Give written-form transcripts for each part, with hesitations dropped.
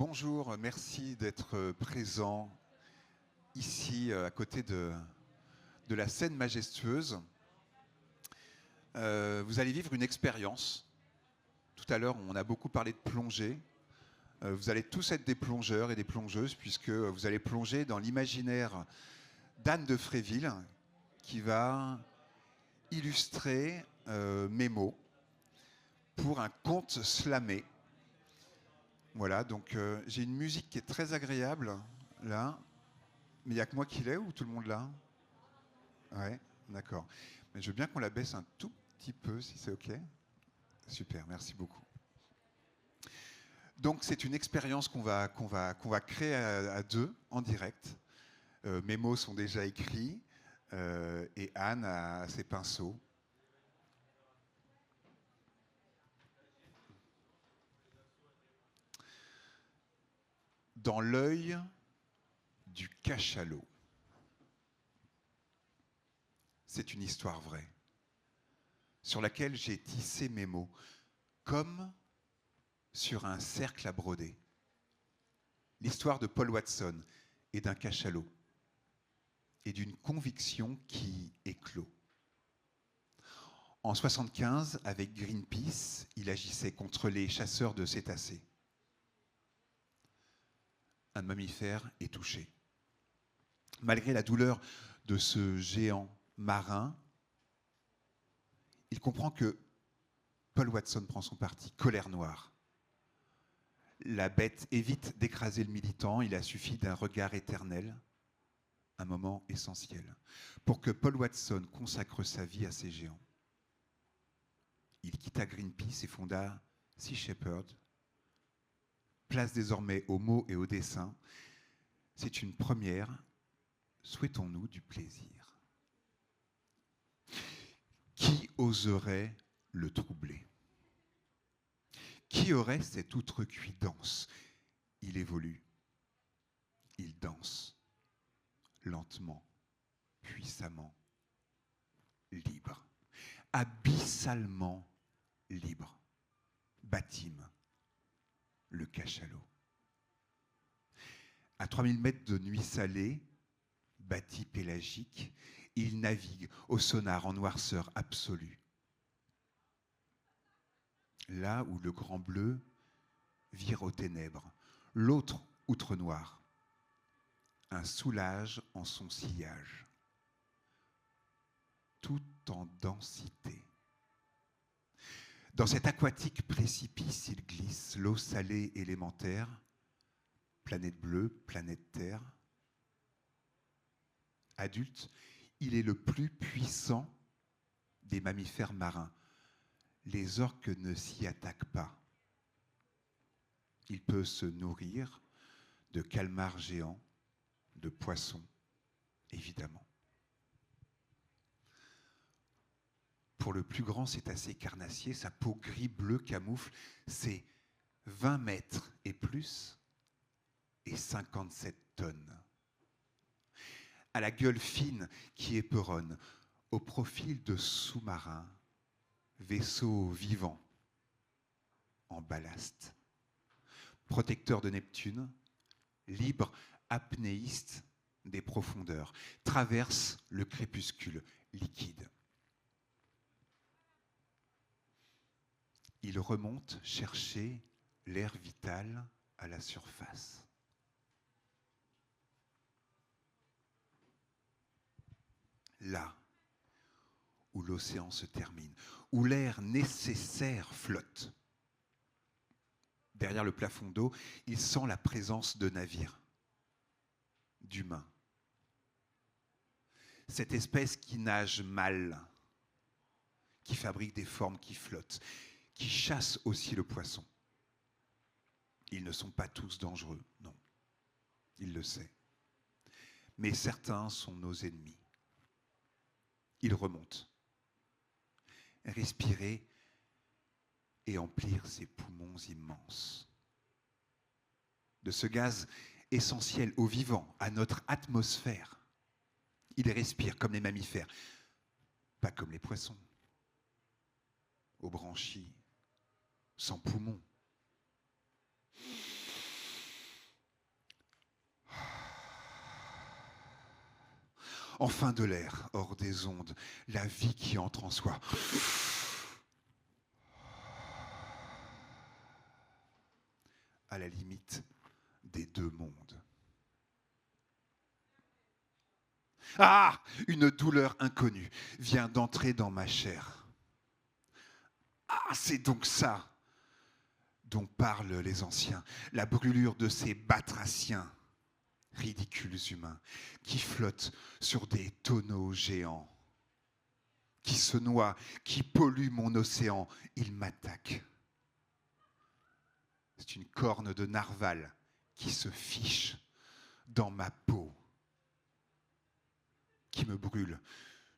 Bonjour, merci d'être présent ici à côté de la scène majestueuse. Vous allez vivre une expérience. Tout à l'heure, on a beaucoup parlé de plongée. Vous allez tous être des plongeurs et des plongeuses puisque vous allez plonger dans l'imaginaire d'Anne de Fréville qui va illustrer mes mots pour un conte slamé. Voilà, donc j'ai une musique qui est très agréable, là. Mais il n'y a que moi qui l'ai ou tout le monde l'a? Ouais, d'accord. Mais je veux bien qu'on la baisse un tout petit peu, si c'est OK. Super, merci beaucoup. Donc c'est une expérience qu'on va créer à deux, en direct. Mes mots sont déjà écrits et Anne a ses pinceaux. Dans l'œil du cachalot. C'est une histoire vraie, sur laquelle j'ai tissé mes mots, comme sur un cercle à broder. L'histoire de Paul Watson et d'un cachalot, et d'une conviction qui éclot. En 1975, avec Greenpeace, il agissait contre les chasseurs de cétacés. Un mammifère est touché. Malgré la douleur de ce géant marin, il comprend que Paul Watson prend son parti, colère noire. La bête évite d'écraser le militant, il a suffi d'un regard éternel, un moment essentiel, pour que Paul Watson consacre sa vie à ces géants. Il quitta Greenpeace et fonda Sea Shepherd, place désormais aux mots et au dessin. C'est une première, souhaitons-nous du plaisir. Qui oserait le troubler? Qui aurait cette outrecuidance? Il évolue, il danse, lentement, puissamment, libre, abyssalement libre. Baptîme, le cachalot. À 3000 mètres de nuit salée, bâti pélagique, il navigue au sonar en noirceur absolue. Là où le grand bleu vire aux ténèbres, l'autre outre noir, un soulage en son sillage, tout en densité. Dans cet aquatique précipice, il glisse, l'eau salée élémentaire, planète bleue, planète Terre. Adulte, il est le plus puissant des mammifères marins. Les orques ne s'y attaquent pas. Il peut se nourrir de calmars géants, de poissons, évidemment. Pour le plus grand cétacé carnassier, sa peau gris-bleu camoufle ses 20 mètres et plus et 57 tonnes. À la gueule fine qui éperonne, au profil de sous-marins, vaisseaux vivants en ballast, protecteur de Neptune, libre apnéiste des profondeurs, traverse le crépuscule liquide. Il remonte chercher l'air vital à la surface. Là où l'océan se termine, où l'air nécessaire flotte. Derrière le plafond d'eau, il sent la présence de navires, d'humains. Cette espèce qui nage mal, qui fabrique des formes qui flottent, qui chasse aussi le poisson. Ils ne sont pas tous dangereux, non. Il le sait. Mais certains sont nos ennemis. Il remonte. Respirer et emplir ses poumons immenses. De ce gaz essentiel au vivant, à notre atmosphère. Il respire comme les mammifères, pas comme les poissons, aux branchies, sans poumons. enfin de l'air, hors des ondes, la vie qui entre en soi. À la limite des deux mondes. Ah! Une douleur inconnue vient d'entrer dans ma chair. Ah, c'est donc ça dont parlent les anciens, la brûlure de ces batraciens, ridicules humains, qui flottent sur des tonneaux géants, qui se noient, qui polluent mon océan. Ils m'attaquent. C'est une corne de narval qui se fiche dans ma peau, qui me brûle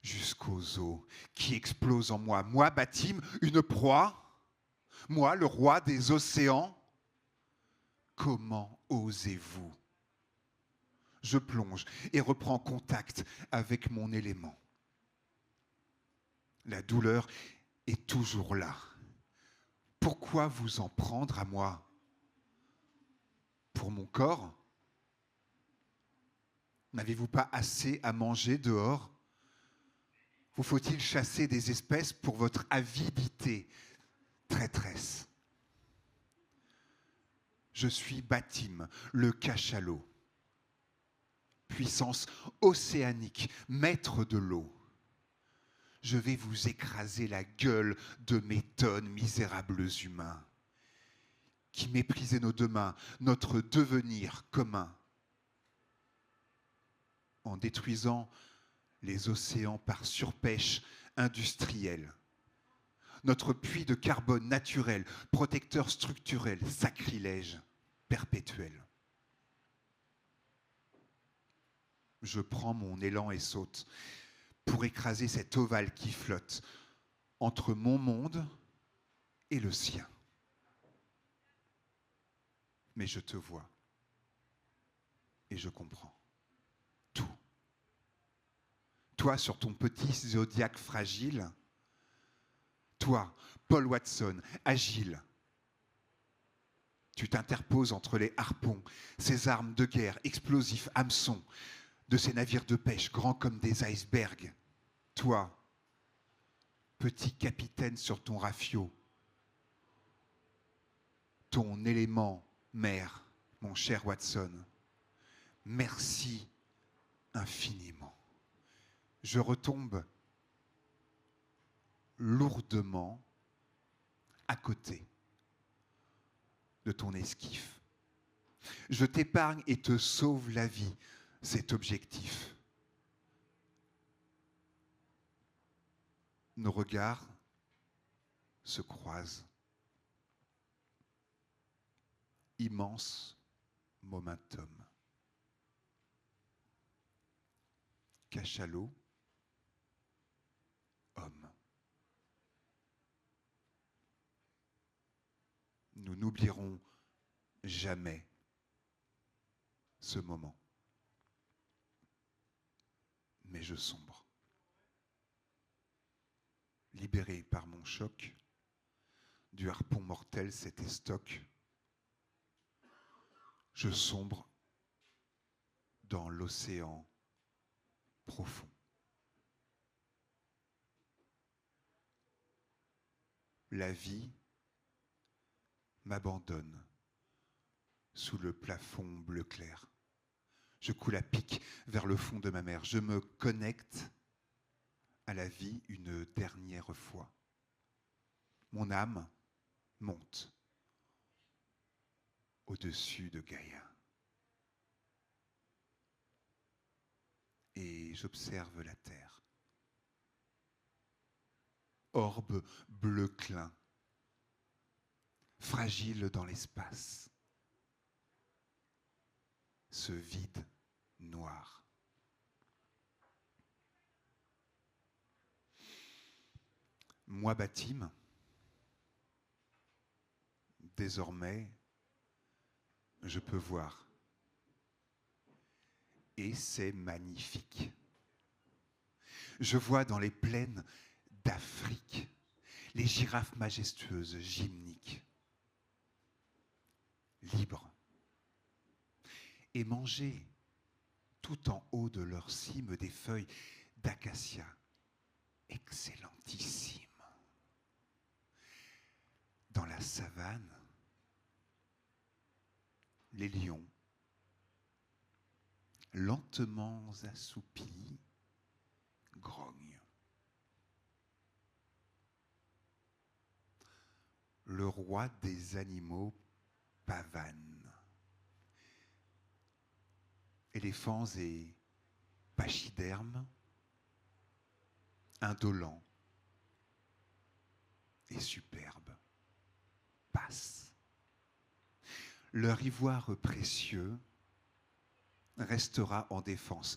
jusqu'aux os, qui explose en moi. Moi, Baptime, une proie, moi, le roi des océans. Comment osez-vous? Je plonge et reprends contact avec mon élément. La douleur est toujours là. Pourquoi vous en prendre à moi? Pour mon corps? N'avez-vous pas assez à manger dehors? Vous faut-il chasser des espèces pour votre avidité, traîtresse? Je suis Baptime, le cachalot, puissance océanique, maître de l'eau. Je vais vous écraser la gueule de mes tonnes, misérables humains, qui méprisez nos demain, notre devenir commun, en détruisant les océans par surpêche industrielle, notre puits de carbone naturel, protecteur structurel, sacrilège perpétuel. Je prends mon élan et saute pour écraser cet ovale qui flotte entre mon monde et le sien. Mais je te vois et je comprends tout. Toi, sur ton petit zodiaque fragile, toi, Paul Watson, agile, tu t'interposes entre les harpons, ces armes de guerre, explosifs, hameçons, de ces navires de pêche grands comme des icebergs. Toi, petit capitaine sur ton rafio, ton élément mère, mon cher Watson, merci infiniment. Je retombe lourdement à côté de ton esquif. Je t'épargne et te sauve la vie, c'est objectif. Nos regards se croisent. Immense momentum. Cachalot, homme. Nous n'oublierons jamais ce moment. Mais je sombre. Libéré par mon choc, du harpon mortel cet estoc, je sombre dans l'océan profond. La vie m'abandonne sous le plafond bleu clair. Je coule à pic vers le fond de ma mer. Je me connecte à la vie une dernière fois. Mon âme monte au-dessus de Gaïa. Et j'observe la terre. Orbe bleu clin, fragile dans l'espace. Ce vide noir. Moi, Baptime, désormais, je peux voir. Et c'est magnifique. Je vois dans les plaines d'Afrique les girafes majestueuses, gymniques, libres. Et manger tout en haut de leur cime des feuilles d'acacia excellentissimes. Dans la savane, les lions, lentement assoupis, grognent. Le roi des animaux pavane. Éléphants et pachydermes, indolents et superbes, passent. Leur ivoire précieux restera en défense.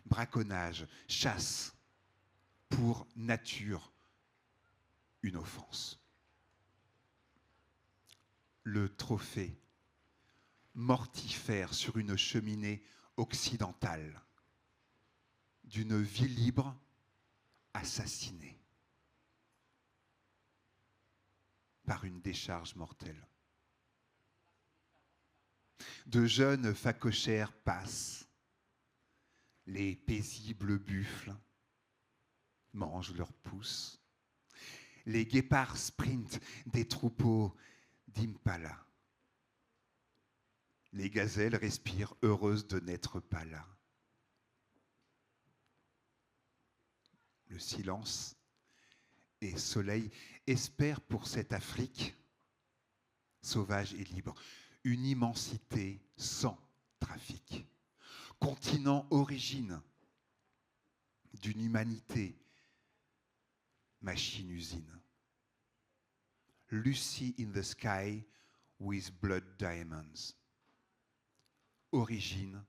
Braconnage, chasse, pour nature, une offense. Le trophée mortifère sur une cheminée occidentale d'une vie libre assassinée par une décharge mortelle. De jeunes phacochères passent, les paisibles buffles mangent leurs pousses, les guépards sprintent des troupeaux d'impala. Les gazelles respirent heureuses de n'être pas là. Le silence et soleil espèrent pour cette Afrique sauvage et libre une immensité sans trafic. Continent origine d'une humanité, machine-usine. Lucy in the sky with blood diamonds. Origine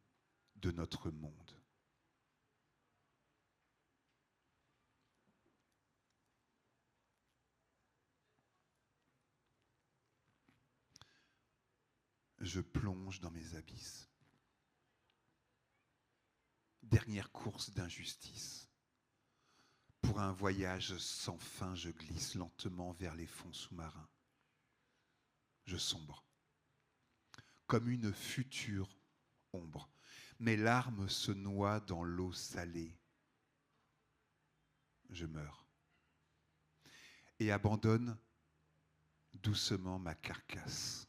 de notre monde. Je plonge dans mes abysses. Dernière course d'injustice. Pour un voyage sans fin, je glisse lentement vers les fonds sous-marins. Je sombre. Comme une future ombre. Mes larmes se noient dans l'eau salée. Je meurs. Et abandonne doucement ma carcasse,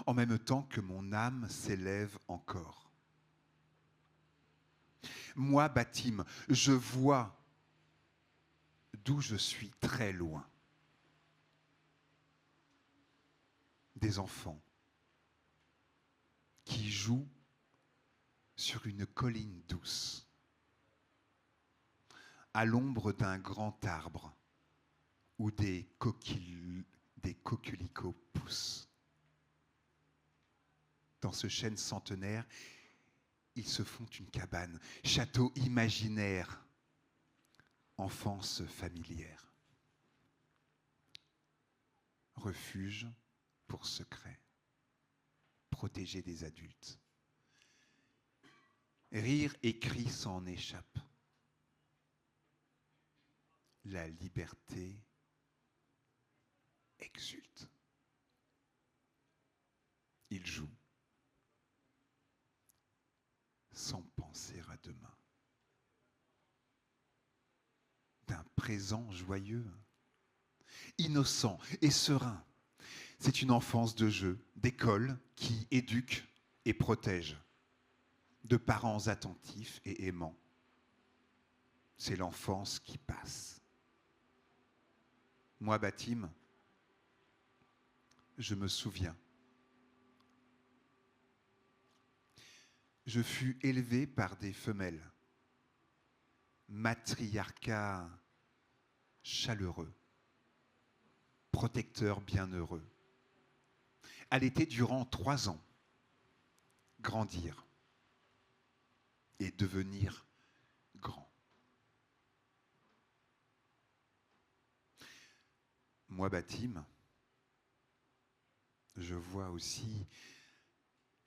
en même temps que mon âme s'élève encore. Moi, Batim, je vois d'où je suis très loin. Des enfants qui jouent sur une colline douce, à l'ombre d'un grand arbre où des coquelicots poussent. Dans ce chêne centenaire, ils se font une cabane, château imaginaire, enfance familière. Refuge pour secret, protégé des adultes. Rire et cris s'en échappent. La liberté exulte. Il joue sans penser à demain. D'un présent joyeux, innocent et serein. C'est une enfance de jeu, d'école qui éduque et protège, de parents attentifs et aimants. C'est l'enfance qui passe. Moi, Batim, je me souviens. Je fus élevé par des femelles, matriarcat chaleureux, protecteur bienheureux. Allaiter durant 3 ans, grandir et devenir grand. Moi, Batim, je vois aussi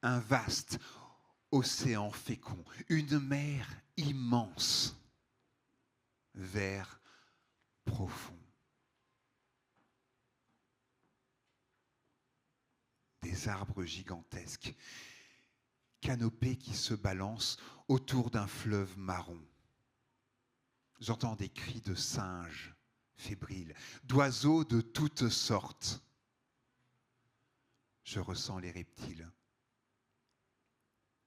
un vaste océan fécond, une mer immense, vert profond. Des arbres gigantesques, canopée qui se balance autour d'un fleuve marron. J'entends des cris de singes fébriles, d'oiseaux de toutes sortes. Je ressens les reptiles.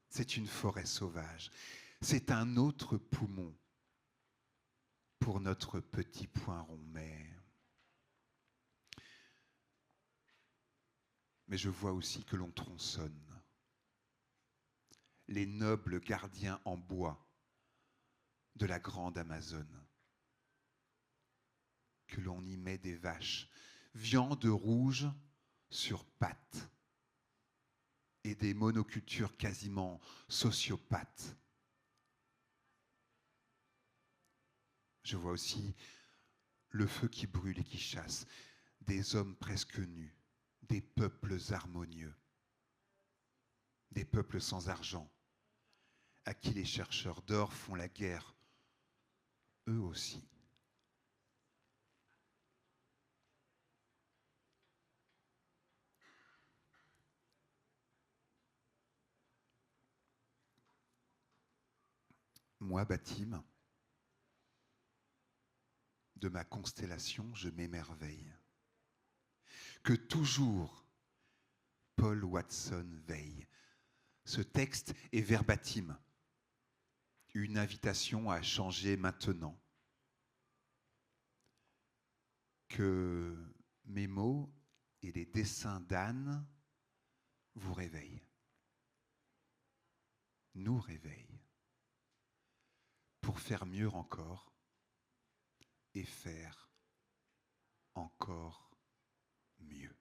C'est une forêt sauvage. C'est un autre poumon pour notre petit point rond. Mais je vois aussi que l'on tronçonne. Les nobles gardiens en bois de la grande Amazone. Que l'on y met des vaches, viande rouge sur pattes, et des monocultures quasiment sociopathes. Je vois aussi le feu qui brûle et qui chasse, des hommes presque nus, des peuples harmonieux, des peuples sans argent, à qui les chercheurs d'or font la guerre, eux aussi. Moi, Baptime, de ma constellation, je m'émerveille. Que toujours Paul Watson veille. Ce texte est verbatim, une invitation à changer maintenant. Que mes mots et les dessins d'Anne vous réveillent, nous réveillent, pour faire mieux encore et faire encore mieux.